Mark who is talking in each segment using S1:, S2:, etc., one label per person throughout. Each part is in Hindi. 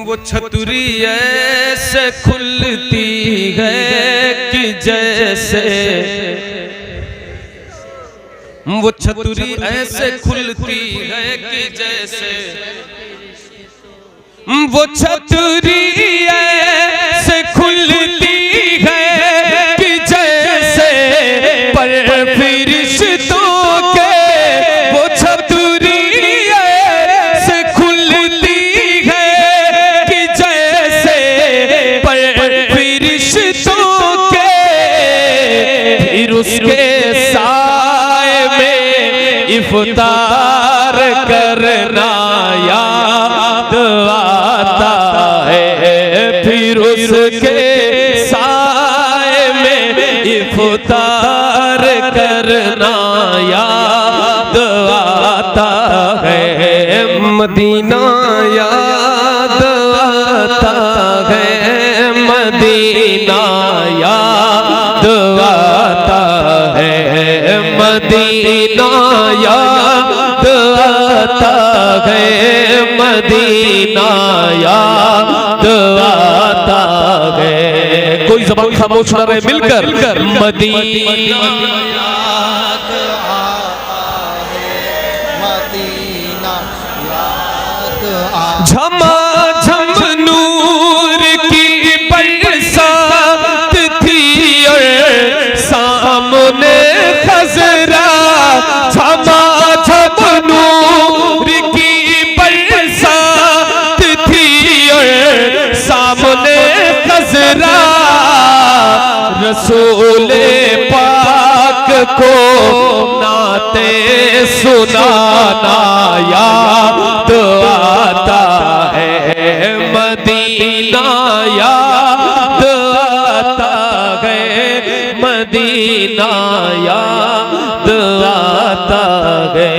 S1: वो छतरी ऐसे खुलती है कि जैसे, वो छतरी ऐसे खुलती है कि जैसे, वो छतरी ऐसे खुलती है कि जैसे, पर फरिश्तों के वो छतरी ऐसे खुलती है कि जैसे, पर फरिश्तों के फिर उसके साए में इफ्तार करना याद आता है, फिर उसके साए में इफ्तार करना याद आता है। मदीना याद आता है, मदीना याद आता है, मदीना याद आता है, मदीना याद आता है। कोई ज़बान खामोश न रहे, मिलकर मदीना याद आता है, मदीना याद आता। झमाझम नूर की बरसात थी और सामने खजरा, झमाझम नूर की बरसात थी और सामने खजरा, रसूले पाक को नाते सुनाना याद आता है, मदीना याद आता है, मदीना याद आता है,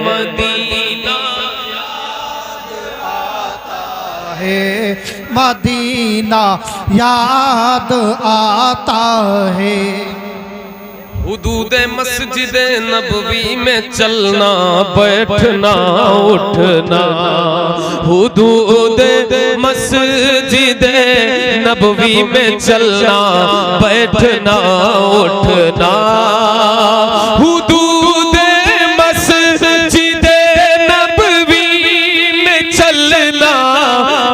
S1: मदीना याद आता है, मदीना याद आता है। हुदूदे मस्जिदे नबवी में चलना बैठना उठना, हुदूदे मस्जिदे नबवी में चलना बैठना उठना, हुदूदे मस्जिदे नबवी में चलना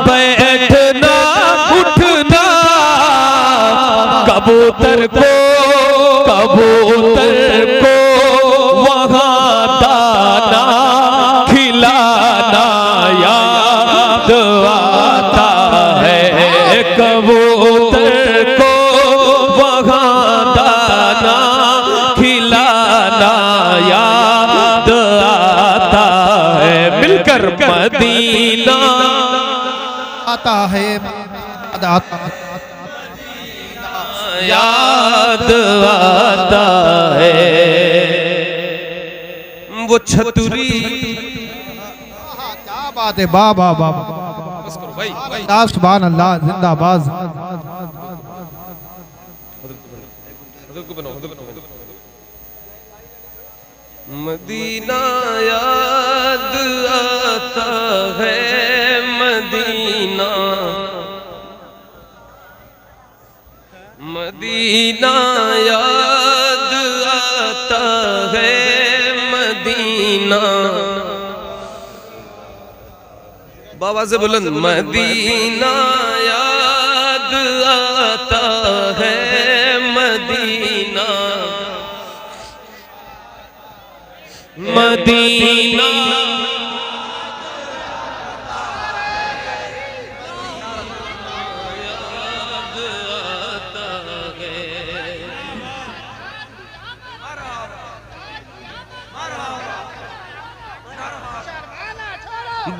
S1: बैठना उठना, कबूतर को वहाँ दाना खिलाना याद आता है, कबूतर को वहाँ दाना खिलाना याद आता है। मिलकर मदीना आता है, याद आता है। वो छतरी, क्या बात है, बाबा बाबा बस करो भाई, सुभान अल्लाह, जिंदाबाद। मदीना याद आता है, मदीना, मदीना याद आता है, मदीना। बाबा से बुलंद, मदीना याद आता है, मदीना, मदीना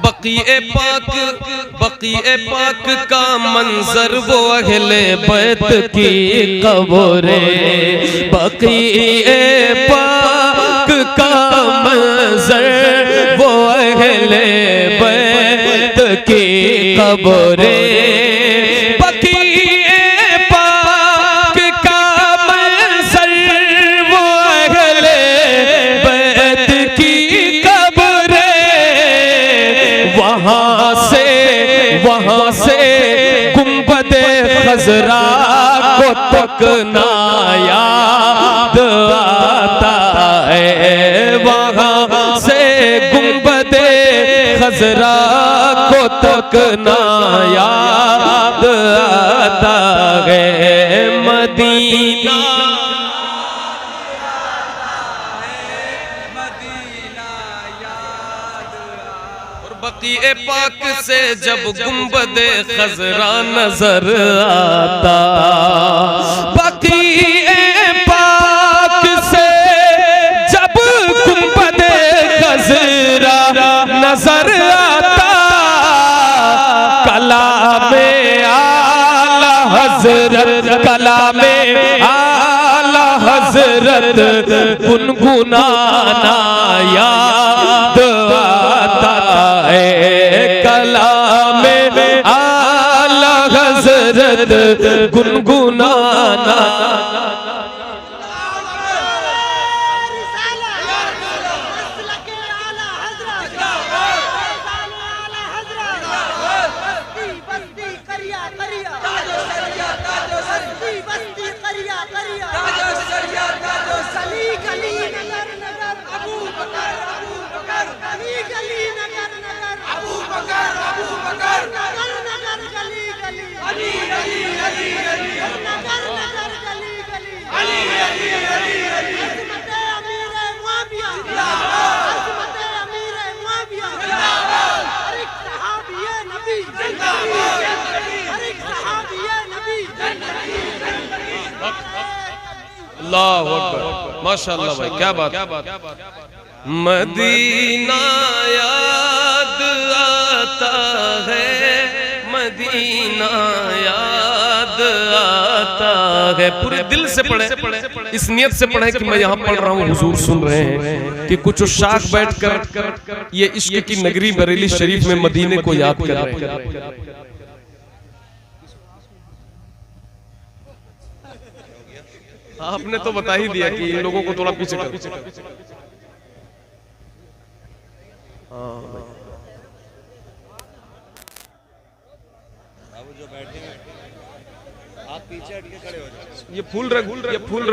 S1: बक़ीए पाक का मंजर वो अहले बैत की कब्रे, बक़ीए पाक का मंजर वो अहले बैत की कब्रे, बक़ीए पाक का मंजर वो अहले बैत की कब्रे, वहाँ से
S2: वहां से गुंबदे खजरा को तकना याद आता है, वहां से गुंबदे खजरा को तकना याद आता है। मदीना बक़ीए पाक से जब गुंबदे खजरा नजर आता, बक़ीए पाक से जब गुंबदे खजरा नजर आता, कलामे आला हजरत, कलामे आला हजरत गुनगुनाना याद आता है, कलामे आला हजरत गुनगुनाना। अल्लाहु अकबर, माशाअल्लाह भाई, क्या बात। मदीना याद आता है, मदीना याद आता है। पूरे दिल से पढ़े, इस नियत से पढ़े कि मैं यहाँ पढ़ रहा हूँ, हुजूर सुन रहे हैं, कि कुछ उशाक बैठकर ये इश्क की नगरी बरेली शरीफ में मदीने को याद कर रहे हैं। आपने तो बता ही दिया कि इन लोगों को थोड़ा पीछे कर।
S3: आप पीछे हट के खड़े हो जाओ।
S2: ये फूल रख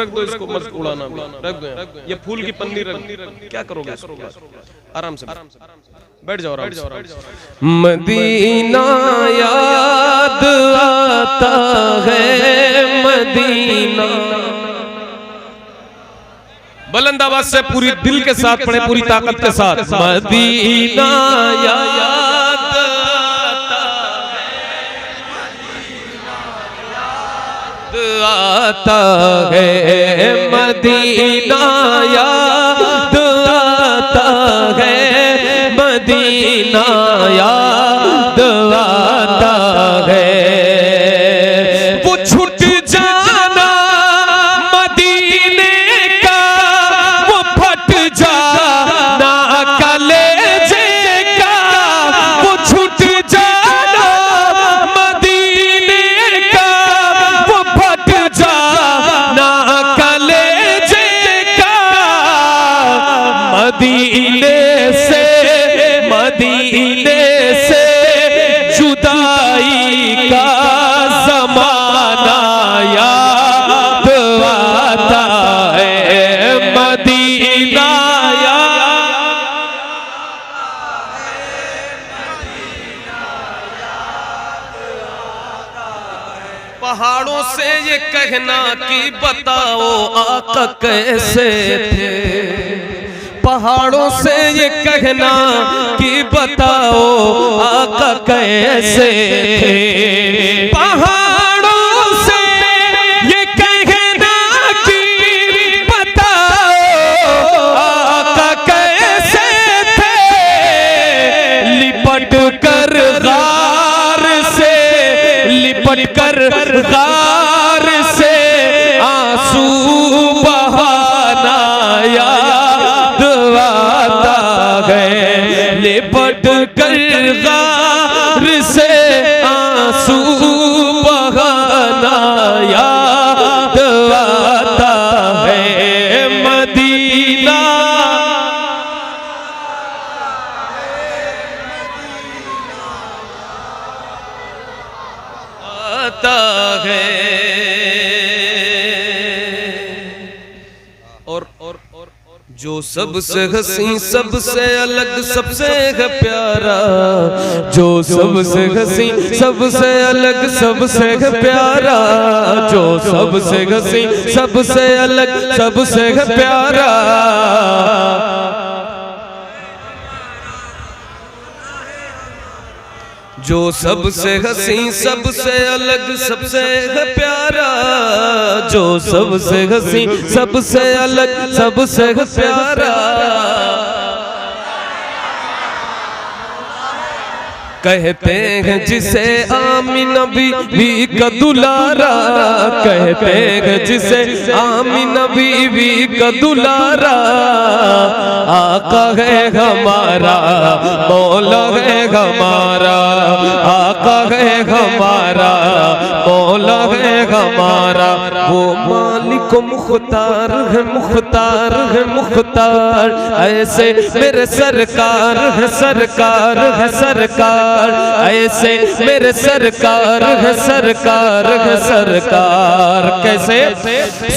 S2: दो, इसको मत उड़ाना, रख दो। ये फूल की पन्नी रख, क्या करोगे? आराम से बैठ जाओ, आराम से। मदीना याद आता है, मदीना। बुलंद आवाज से पूरी दिल के साथ पढ़े, पूरी ताकत के साथ। मदीना याद आता है, मदीना याद आता है, मदीना याद आता है। वो छूट जाना मदीने का, वो फट जाना कलेजे का, वो छूट जाना मदीने का, वो फट जाना कलेजे का। मदीने से, मदीने से जुदाई का ज़माना याद आता है, मदीना पहाड़ों से ये कहना कि बताओ आका कैसे थे, पहाड़ों से ये कहना कि बताओ आका कैसे थे। पहाड़ों से ये कहना कि बताओ आका कैसे थे, लिपट कर गार से, लिपट कर गार से आंसू बहाना याद आता है, लिपट कर गार से आंसू बहाना याद आता है, मदीना। आता है। और जो सबसे हसी सबसे अलग सबसे है प्यारा, जो सबसे हसी सबसे अलग सबसे है प्यारा, जो सबसे हसी सबसे अलग सबसे है प्यारा, जो सबसे हसी सबसे अलग सबसे है प्यारा, जो सबसे हसी सबसे अलग सबसे है प्यारा। कहते हैं जिसे आमीना बीवी का दुलारा, कहते हैं जिसे आमीना बीवी का दुलारा, आका है हमारा मौला है हमारा, आका है हमारा मौला है हमारा। वो मालिक मुख्तार है मुख्तार है मुख्तार, ऐसे मेरे सरकार है सरकार है सरकार, ऐसे मेरे सरकार है सरकार है सरकार। कैसे?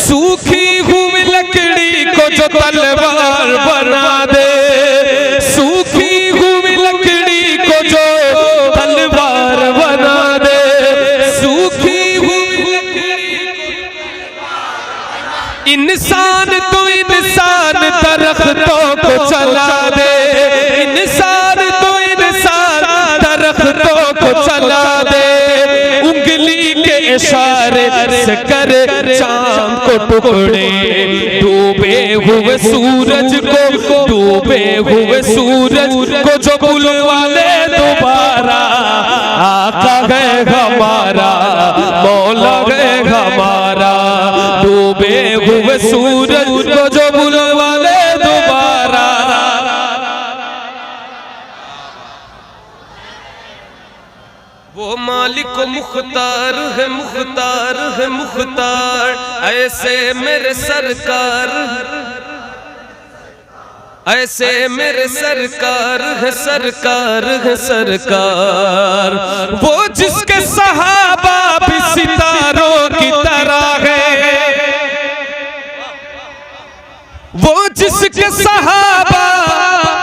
S2: सूखी हुई लकड़ी को जो तलवार बना दे, सूखी हुई लकड़ी को जो तलवार बना दे, सूखी हुई लकड़ी इंसान तो इंसान दरख्तों को चला दे, इंसान तो इंसान दरख्तों को चला दे, उंगली के इशारे से करे चांद को टुकड़े, डूबे हुए सूरज को डूबे हुए सूरज को जो बुलवा ले दोबारा, आका है हमारा मौला है हमारा, डूबे हुए सूरज को जो बुलवा ले दोबारा। वो मालिक मुख्तार है मुख्तार है मुख्तार, ऐसे मेरे सरकार, ऐसे मेरे सरकार है सरकार है सरकार। वो जिसके सहाबा भी सितारों की तरह है, वो जिसके सहाबा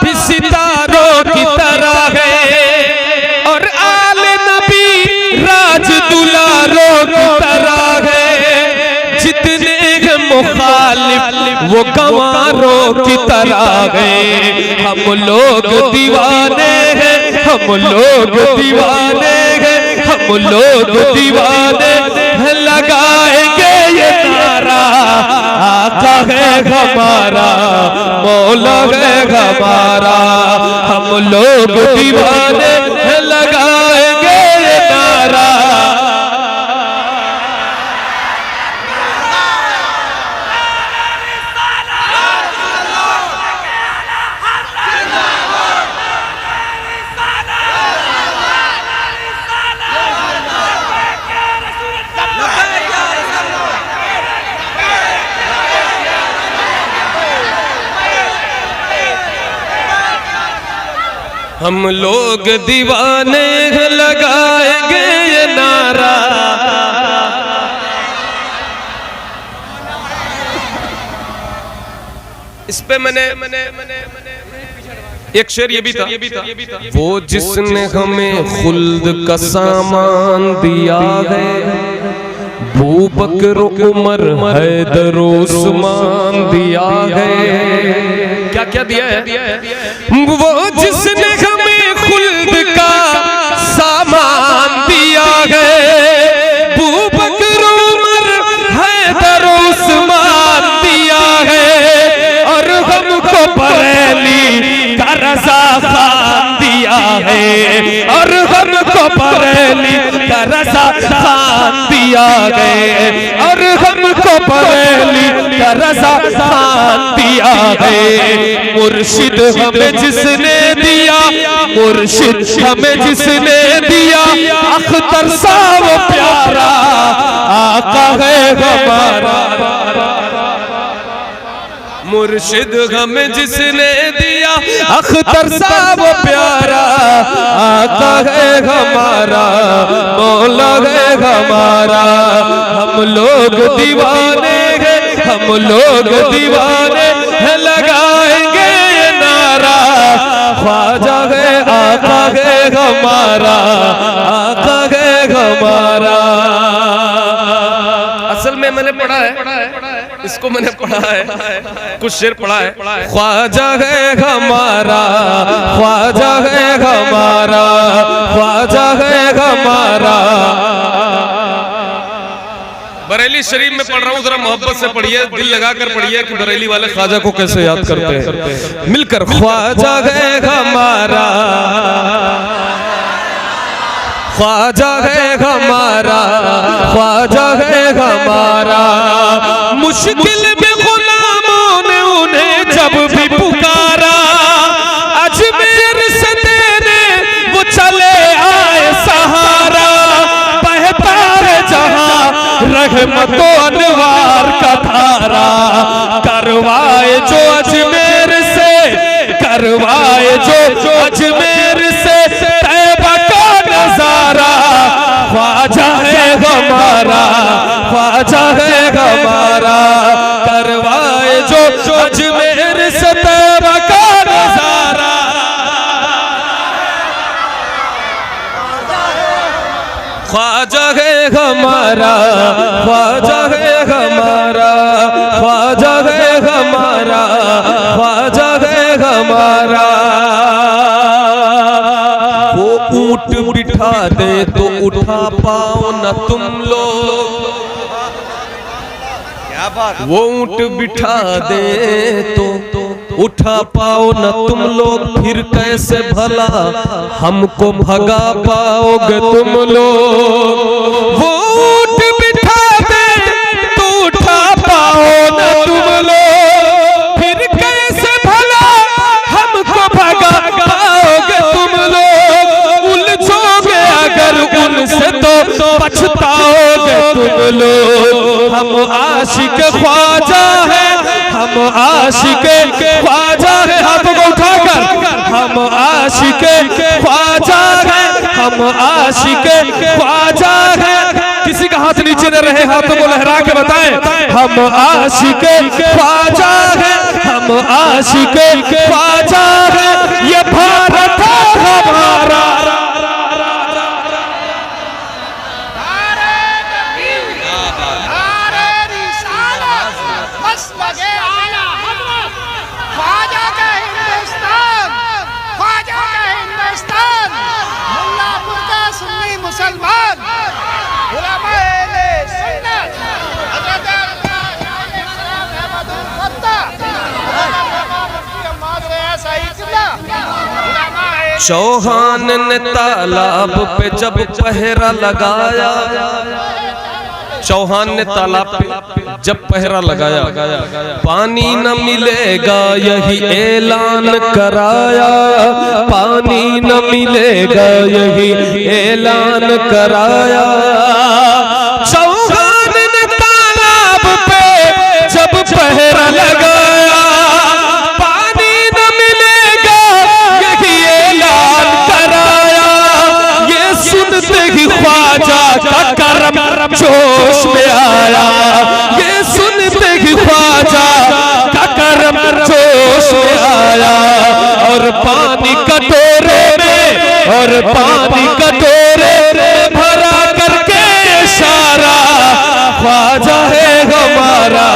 S2: भी सितारों की तरह है, और आले नबी राज दुलारों की तरह है, जितने मुखालिफ वो गंवारों की तरह है। हम लोग दीवाने हैं, हम लोग दीवाने हैं, हम लोग दीवाने हैं, लगाएंगे ये नारा, आका है हमारा मौला है हमारा, हम लोग दीवाने हैं, लगाएंगे ये नारा। हम लोग दीवाने हैं, लगाएंगे ये नारा। इस पे मैंने एक शेर ये भी था, वो जिसने हमें खुल्द का सामान दिया है, अबू बकर उमर हैदर उस्मान दिया है। क्या क्या दिया है? वो जिसने हमें खुल्द का सामान दिया है, अबू बकर उमर हैदर उस्मान दिया है, और हमको बरेली का रज़ा खान दिया है, और हमको बरेली का रज़ा खान दिया है, और हमको बरेली का रज़ा खान दिया है। मुर्शिद हमें जिसने दिया, मुर्शिद हमें जिसने दिया, अख्तर सा वो प्यारा आका है हमारा। मुर्शिद हमें जिसने दिया, अख्तर सा वो प्यारा आका है हमारा, मौला है हमारा। लोग दीवाने हैं, हम लोग दीवाने हैं, लगाएंगे ये नारा, ख्वाजा है आका है हमारा, आका है हमारा। असल में मैंने पढ़ा है, इसको मैंने पढ़ा है, कुछ शेर पढ़ा है। ख्वाजा है हमारा, ख्वाजा है हमारा, ख्वाजा है हमारा। बरेली शरीफ में पढ़ रहा हूँ, जरा मोहब्बत से पढ़िए, दिल लगाकर पढ़िए कि बरेली वाले ख्वाजा को कैसे याद करते हैं। मिलकर ख्वाजा है हमारा, ख्वाजा है हमारा, ख्वाजा है हमारा। मुश्किल में गुलामों ने उन्हें जब भी पुकारा, अजमेर से तेरे वो चले आए सहारा। बहता है जहां रहमतो अनवार का धारा, करवाए जो अजमेर से, करवाए जो अजमेर से तैबा का नजारा। ख्वाजा है हमारा, ख्वाजा है हमारा, करवाए जो अजमेर से तैबा का नजारा। ख्वाजा है हमारा, ख्वाजा है हमारा, ख्वाजा है हमारा, ख्वाजा है हमारा। वो ऊंट बिठा दे तो उठा पाओ न तुम लोग,
S3: क्या बात।
S2: वो ऊंट बिठा दे तो उठा पाओ न तुम लोग, फिर कैसे भला हमको भगा पाओगे तुम लोग। वो ऊंट बिठा दे तो उठा पाओ न तुम लोग, फिर कैसे भला हमको भगा पाओगे तुम लोग। उलझोगे अगर उनसे तो पछताओगे तुम लोग। हम आशिक ख्वाजा है, हम आशिक ख्वाजा है, हाथों को उठाकर हम आशिक ख्वाजा है, हम आशिक ख्वाजा है। किसी का हाथ नीचे न रहे, हाथों को लहरा के बताएं हम आशिक ख्वाजा है, हम आशिक ख्वाजा है। ये भारत है हमारा। चौहान ने तालाब पे जब पहरा लगाया, चौहान ने तालाब पे जब पहरा लगाया, पानी न मिलेगा यही ऐलान कराया, पानी न मिलेगा यही ऐलान कराया। चौहान ने तालाब पे जब पहरा लगाया, पानी न मिलेगा यही ऐलान कराया। ये सुनते ही ख्वाजा का करम जोश में आया, ये सुनते ही ख्वाजा का करम जोश में आया। और पानी कटोरे में, और पानी कटोरे में भरा करके इशारा, ख्वाजा है हमारा,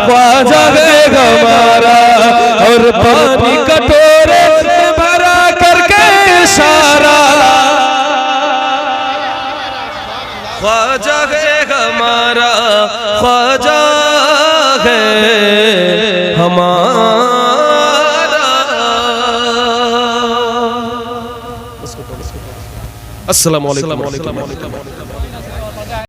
S2: ख्वाजा है हमारा। और पानी कटोरे में भरा करके इशारा, ख्वाजा है हमारा, ख्वाजा है हमारा। अस्सलामु अलैकुम।